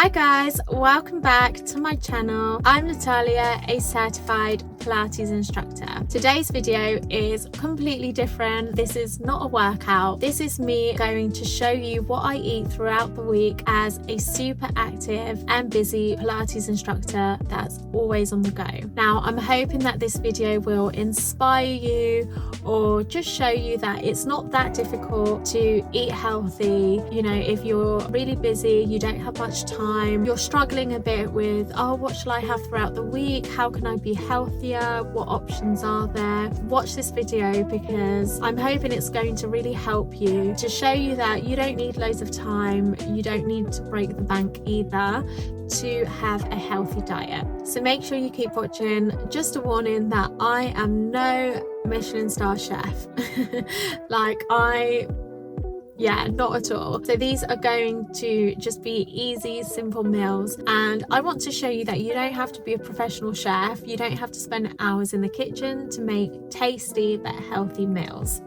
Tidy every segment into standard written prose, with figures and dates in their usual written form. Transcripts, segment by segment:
Hi guys, welcome back to my channel. I'm Natalia, a certified Pilates instructor. Today's video is completely different. This is not a workout. This is me going to show you what I eat throughout the week as a super active and busy Pilates instructor that's always on the go. Now, I'm hoping that this video will inspire you or just show you that it's not that difficult to eat healthy. You know, if you're really busy, you don't have much time, you're struggling a bit with, oh, what shall I have throughout the week? How can I be healthier? What options are there? Watch this video because I'm hoping it's going to really help you to show you that you don't need loads of time, you don't need to break the bank either to have a healthy diet. So make sure you keep watching. Just a warning that I am no Michelin star chef. Not at all. So these are going to just be easy, simple meals. And I want to show you that you don't have to be a professional chef. You don't have to spend hours in the kitchen to make tasty but healthy meals.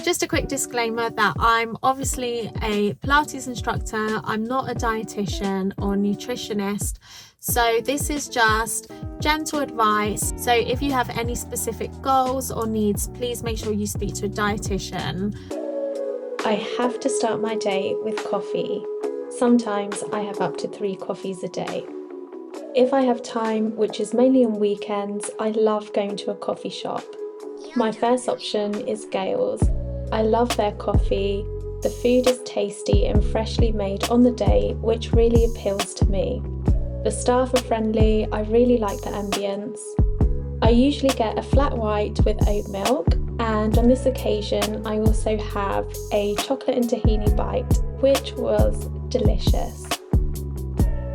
Just a quick disclaimer that I'm obviously a Pilates instructor. I'm not a dietitian or nutritionist. So this is just gentle advice. So if you have any specific goals or needs, please make sure you speak to a dietitian. I have to start my day with coffee. Sometimes I have up to 3 coffees a day. If I have time, which is mainly on weekends, I love going to a coffee shop. My first option is Gail's. I love their coffee. The food is tasty and freshly made on the day, which really appeals to me. The staff are friendly. I really like the ambience. I usually get a flat white with oat milk, and on this occasion I also have a chocolate and tahini bite, which was delicious.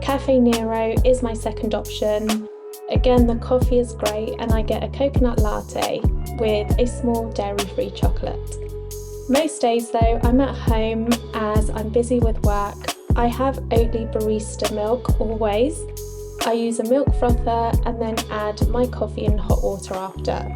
Cafe Nero is my second option. Again, the coffee is great and I get a coconut latte with a small dairy-free chocolate. Most days though, I'm at home as I'm busy with work. I have Oatly barista milk always. I use a milk frother and then add my coffee and hot water after.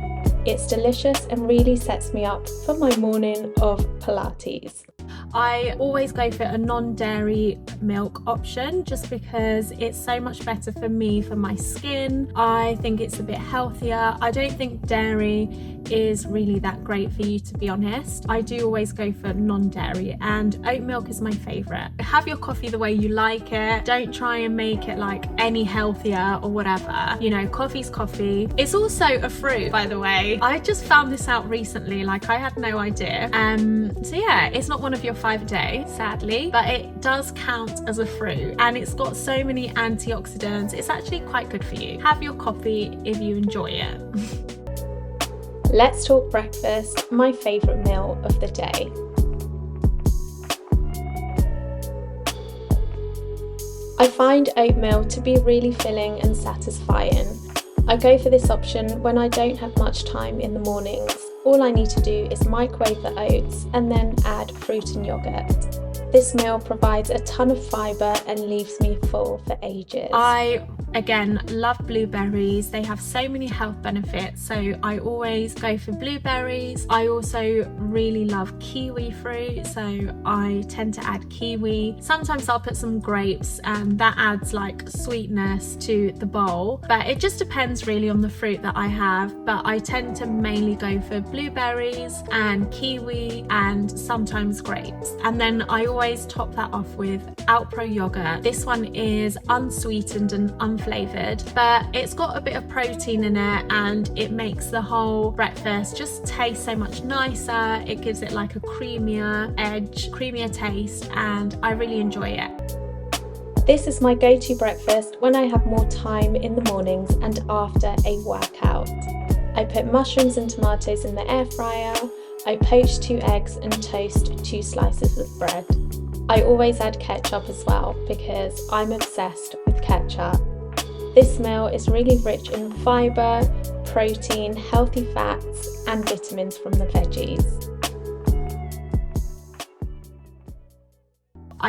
It's delicious and really sets me up for my morning of Pilates. I always go for a non-dairy milk option just because it's so much better for me, for my skin. I think it's a bit healthier. I don't think dairy is really that great for you, to be honest. I do always go for non-dairy, and oat milk is my favourite. Have your coffee the way you like it. Don't try and make it like any healthier or whatever. You know, coffee's coffee. It's also a fruit, by the way. I just found this out recently, like I had no idea. So yeah, it's not one of your 5 a day, sadly, but it does count as a fruit and it's got so many antioxidants. It's actually quite good for you. Have your coffee if you enjoy it. Let's talk breakfast, my favourite meal of the day. I find oatmeal to be really filling and satisfying. I go for this option when I don't have much time in the mornings. All I need to do is microwave the oats and then add fruit and yogurt. This meal provides a ton of fibre and leaves me full for ages. I, again, love blueberries. They have so many health benefits, so I always go for blueberries. I also really love kiwi fruit, so I tend to add kiwi. Sometimes I'll put some grapes and that adds like sweetness to the bowl, but it just depends really on the fruit that I have. But I tend to mainly go for blueberries and kiwi and sometimes grapes. And then I always top that off with Alpro yogurt. This one is unsweetened and unflavoured, but it's got a bit of protein in it and it makes the whole breakfast just taste so much nicer. It gives it like a creamier edge, creamier taste, and I really enjoy it. This is my go-to breakfast when I have more time in the mornings and after a workout. I put mushrooms and tomatoes in the air fryer. I poach 2 eggs and toast 2 slices of bread. I always add ketchup as well because I'm obsessed with ketchup. This meal is really rich in fibre, protein, healthy fats and vitamins from the veggies.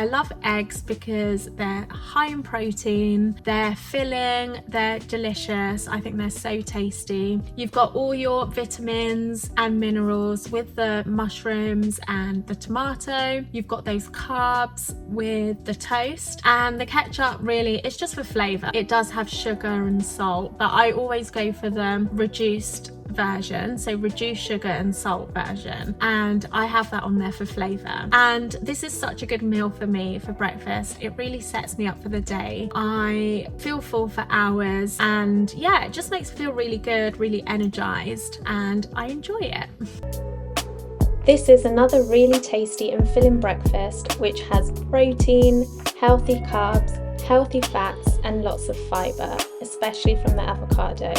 I love eggs because they're high in protein, they're filling, they're delicious. I think they're so tasty. You've got all your vitamins and minerals with the mushrooms and the tomato. You've got those carbs with the toast, and the ketchup really, it's just for flavour. It does have sugar and salt, but I always go for the reduced version, so reduced sugar and salt version, and I have that on there for flavour. And this is such a good meal for me for breakfast. It really sets me up for the day. I feel full for hours, and yeah, it just makes me feel really good, really energized, and I enjoy it. This is another really tasty and filling breakfast which has protein, healthy carbs, healthy fats and lots of fibre, especially from the avocado.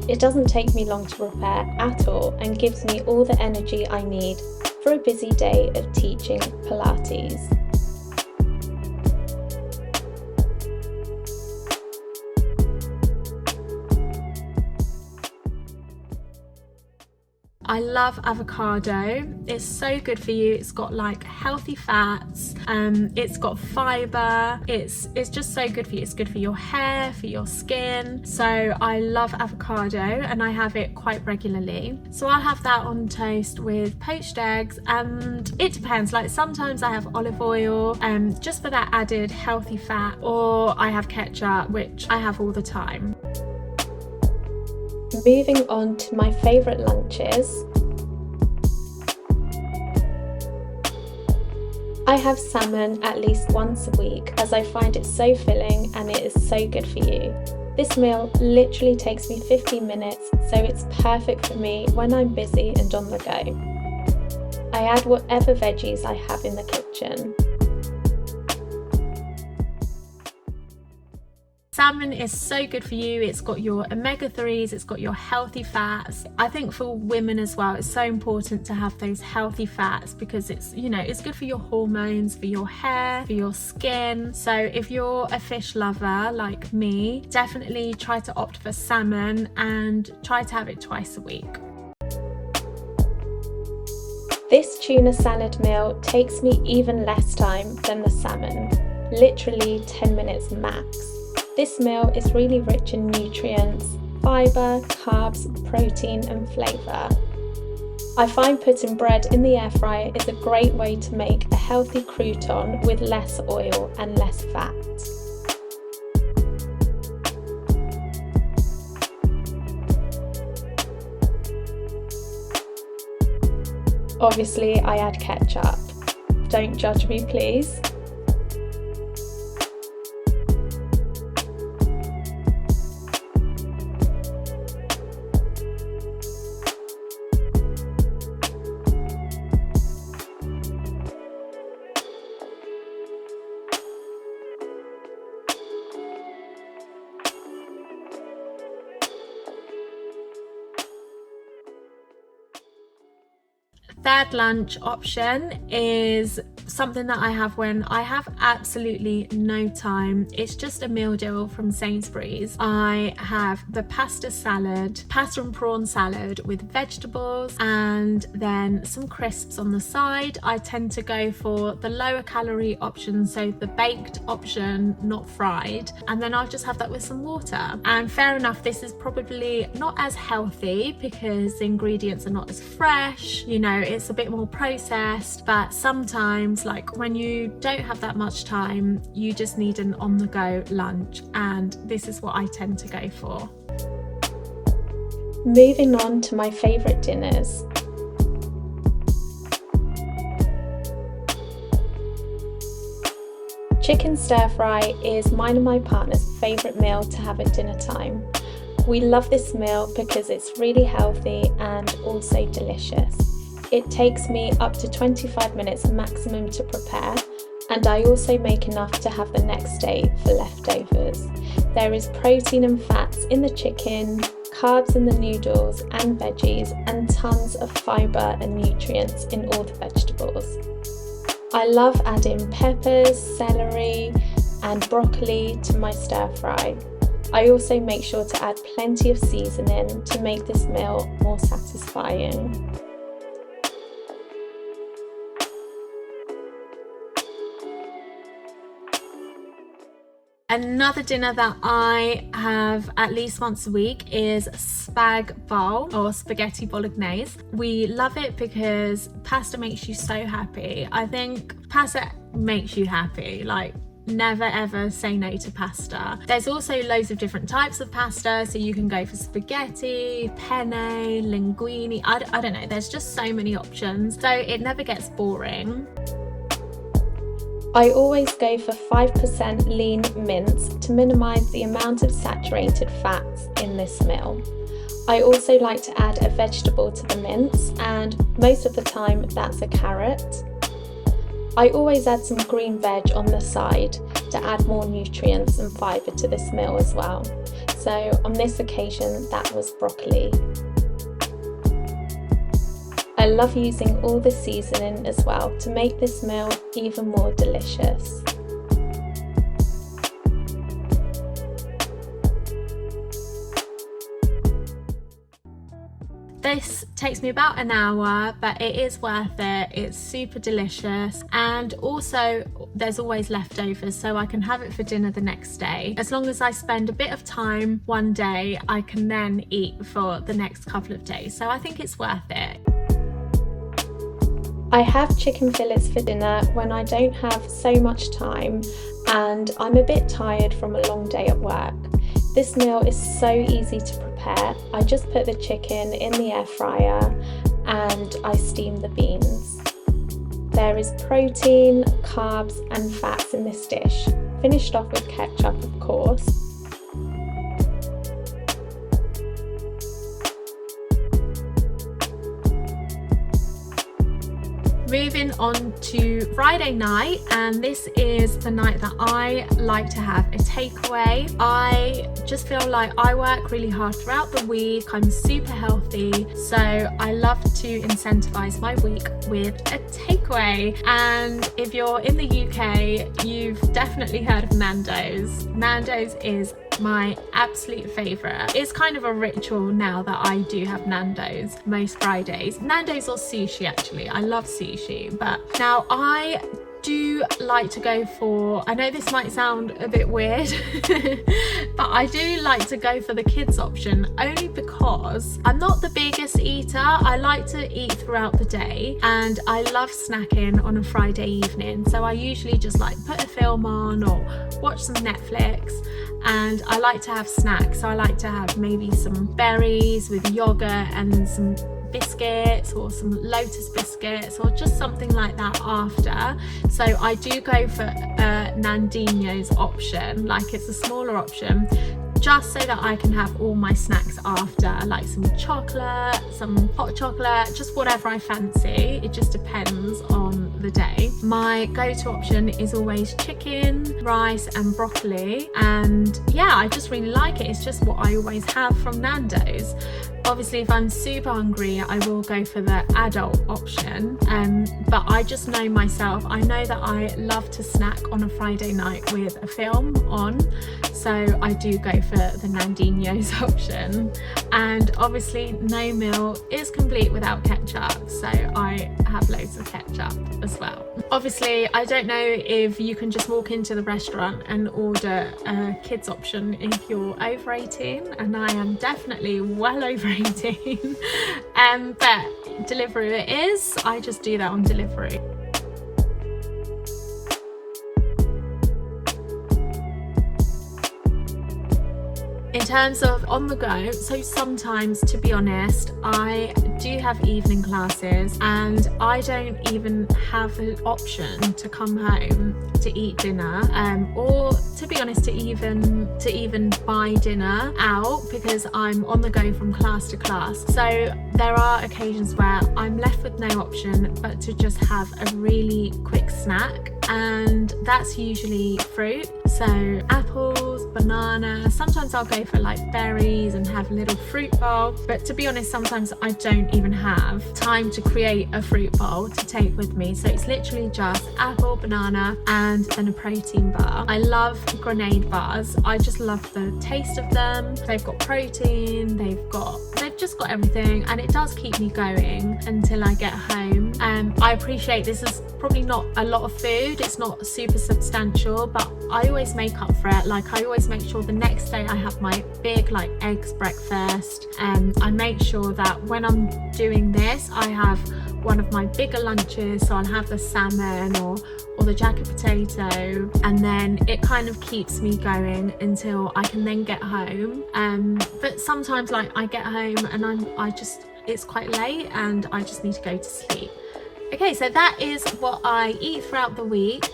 It doesn't take me long to prepare at all and gives me all the energy I need for a busy day of teaching Pilates. I love avocado. It's so good for you. It's got like healthy fats, it's got fiber, it's just so good for you. It's good for your hair, for your skin. So I love avocado and I have it quite regularly. So I'll have that on toast with poached eggs, and it depends, like sometimes I have olive oil just for that added healthy fat, or I have ketchup, which I have all the time. Moving on to my favourite lunches. I have salmon at least once a week as I find it so filling and it is so good for you. This meal literally takes me 15 minutes, so it's perfect for me when I'm busy and on the go. I add whatever veggies I have in the kitchen. Salmon is so good for you. It's got your omega-3s, it's got your healthy fats. I think for women as well, it's so important to have those healthy fats because it's, you know, it's good for your hormones, for your hair, for your skin. So if you're a fish lover like me, definitely try to opt for salmon and try to have it twice a week. This tuna salad meal takes me even less time than the salmon, literally 10 minutes max. This meal is really rich in nutrients, fibre, carbs, protein and flavour. I find putting bread in the air fryer is a great way to make a healthy crouton with less oil and less fat. Obviously, I add ketchup. Don't judge me, please. Third lunch option is something that I have when I have absolutely no time. It's just a meal deal from Sainsbury's. I have the pasta and prawn salad with vegetables and then some crisps on the side. I tend to go for the lower calorie option, so the baked option, not fried, and then I'll just have that with some water. And fair enough, this is probably not as healthy because the ingredients are not as fresh, you know, it's a bit more processed, but sometimes, like when you don't have that much time, you just need an on-the-go lunch, and this is what I tend to go for. Moving on to my favourite dinners. Chicken stir fry is mine and my partner's favourite meal to have at dinner time. We love this meal because it's really healthy and also delicious. It takes me up to 25 minutes maximum to prepare, and I also make enough to have the next day for leftovers. There is protein and fats in the chicken, carbs in the noodles and veggies, and tons of fibre and nutrients in all the vegetables. I love adding peppers, celery and broccoli to my stir fry. I also make sure to add plenty of seasoning to make this meal more satisfying. Another dinner that I have at least once a week is spag bowl or spaghetti bolognese. We love it because pasta makes you so happy. I think pasta makes you happy, like never ever say no to pasta. There's also loads of different types of pasta, so you can go for spaghetti, penne, linguine, I don't know, there's just so many options, so it never gets boring. I always go for 5% lean mince to minimise the amount of saturated fats in this meal. I also like to add a vegetable to the mince, and most of the time that's a carrot. I always add some green veg on the side to add more nutrients and fibre to this meal as well. So on this occasion that was broccoli. I love using all the seasoning as well to make this meal even more delicious. This takes me about an hour, but it is worth it. It's super delicious, and also there's always leftovers, so I can have it for dinner the next day. As long as I spend a bit of time one day, I can then eat for the next couple of days, so I think it's worth it. I have chicken fillets for dinner when I don't have so much time and I'm a bit tired from a long day at work. This meal is so easy to prepare. I just put the chicken in the air fryer and I steam the beans. There is protein, carbs and fats in this dish, finished off with ketchup of course. Moving on to Friday night, and this is the night that I like to have a takeaway. I just feel like I work really hard throughout the week. I'm super healthy, so I love to incentivize my week with a takeaway. And if you're in the UK, you've definitely heard of Nando's. Nando's is my absolute favourite. It's kind of a ritual now that I do have Nando's most Fridays. Nando's or sushi actually. I love sushi, but now I do like to go for, I know this might sound a bit weird, but I do like to go for the kids option only because I'm not the biggest eater. I like to eat throughout the day and I love snacking on a Friday evening. So I usually just like put a film on or watch some Netflix, and I like to have snacks. So I like to have maybe some berries with yogurt and some biscuits or some Lotus biscuits or just something like that after. So I do go for Nandino's option, like it's a smaller option, just so that I can have all my snacks after, like some chocolate, some hot chocolate, just whatever I fancy. It just depends on the day. My go-to option is always chicken, rice and broccoli, and yeah, I just really like it. It's just what I always have from Nando's. Obviously, if I'm super hungry, I will go for the adult option, but I just know myself. I know that I love to snack on a Friday night with a film on, so I do go for the Nandino's option. And obviously, no meal is complete without ketchup, so I have loads of ketchup as well. Obviously, I don't know if you can just walk into the restaurant and order a kids option if you're over 18, and I am definitely well over 18, but delivery it is. I just do that on delivery. In terms of on the go, so sometimes, to be honest, I do have evening classes and I don't even have an option to come home to eat dinner, or to be honest, to even buy dinner out, because I'm on the go from class to class. So there are occasions where I'm left with no option but to just have a really quick snack, and that's usually fruit. So apples, banana, sometimes I'll go for like berries and have a little fruit bowl, but to be honest, sometimes I don't even have time to create a fruit bowl to take with me, so it's literally just apple, banana, and then a protein bar. I love grenade bars. I just love the taste of them. They've got protein, they've just got everything, and it does keep me going until I get home. I appreciate this is probably not a lot of food, it's not super substantial, but I always make up for it. Like, I always make sure the next day I have my big like eggs breakfast, and I make sure that when I'm doing this I have one of my bigger lunches, so I'll have the salmon or the jacket potato, and then it kind of keeps me going until I can then get home. But sometimes like I get home and it's quite late and I just need to go to sleep. Okay, so that is what I eat throughout the week.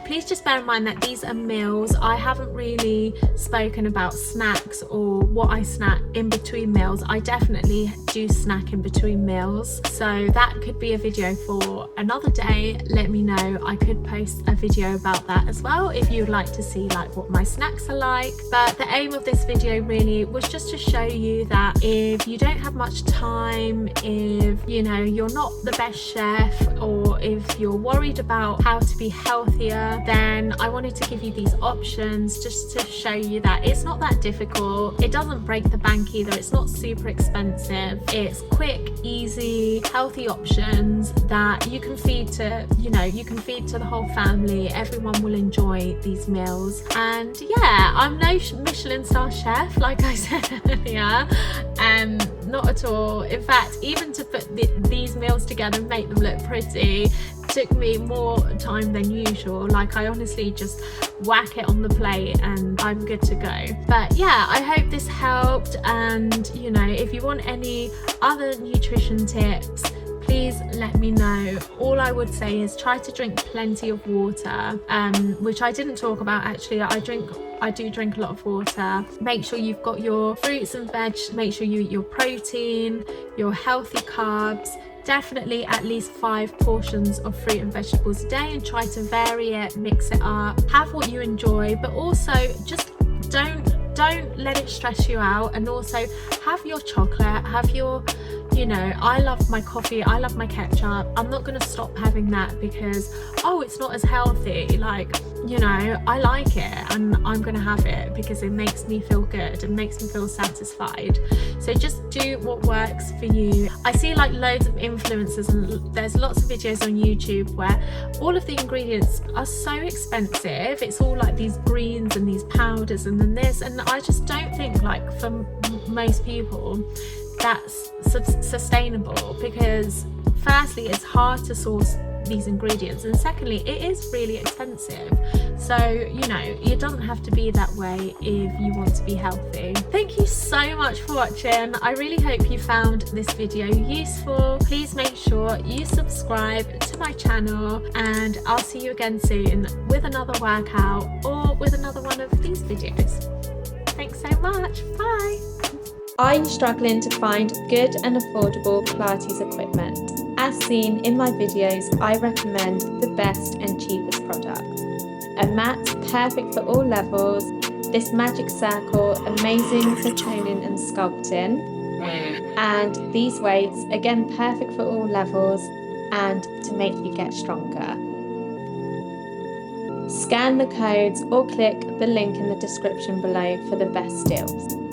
Please just bear in mind that these are meals. I haven't really spoken about snacks or what I snack in between meals. I definitely do snack in between meals, so that could be a video for another day. Let me know. I could post a video about that as well if you'd like to see like what my snacks are like. But the aim of this video really was just to show you that if you don't have much time, if you know you're not the best chef, or if you're worried about how to be healthier, then I wanted to give you these options just to show you that it's not that difficult. It doesn't break the bank either. It's not super expensive. It's quick, easy, healthy options that you can feed to, you can feed to the whole family. Everyone will enjoy these meals. And yeah, I'm no Michelin star chef, like I said earlier, not at all. In fact, even to put these meals together and make them look pretty took me more time than usual. Like, I honestly just whack it on the plate and I'm good to go. But yeah, I hope this helped, and if you want any other nutrition tips, please let me know. All I would say is try to drink plenty of water, which I didn't talk about actually. I do drink a lot of water. Make sure you've got your fruits and veg, make sure you eat your protein, your healthy carbs, definitely at least 5 portions of fruit and vegetables a day, and try to vary it, mix it up, have what you enjoy, but also just don't let it stress you out. And also have your chocolate, have your I love my coffee, I love my ketchup. I'm not going to stop having that because it's not as healthy. Like, I like it and I'm going to have it because it makes me feel good and makes me feel satisfied. So just do what works for you. I see like loads of influencers, and there's lots of videos on YouTube where all of the ingredients are so expensive. It's all like these greens and these powders and then this, and I just don't think, like, for most people that's sustainable, because firstly it's hard to source these ingredients, and secondly it is really expensive. So it doesn't have to be that way if you want to be healthy. Thank you so much for watching. I really hope you found this video useful. Please make sure you subscribe to my channel, and I'll see you again soon with another workout or with another one of these videos. Thanks so much. Bye. Are you struggling to find good and affordable Pilates equipment? As seen in my videos, I recommend the best and cheapest product. A mat perfect for all levels, this magic circle amazing for toning and sculpting, and these weights again perfect for all levels and to make you get stronger. Scan the codes or click the link in the description below for the best deals.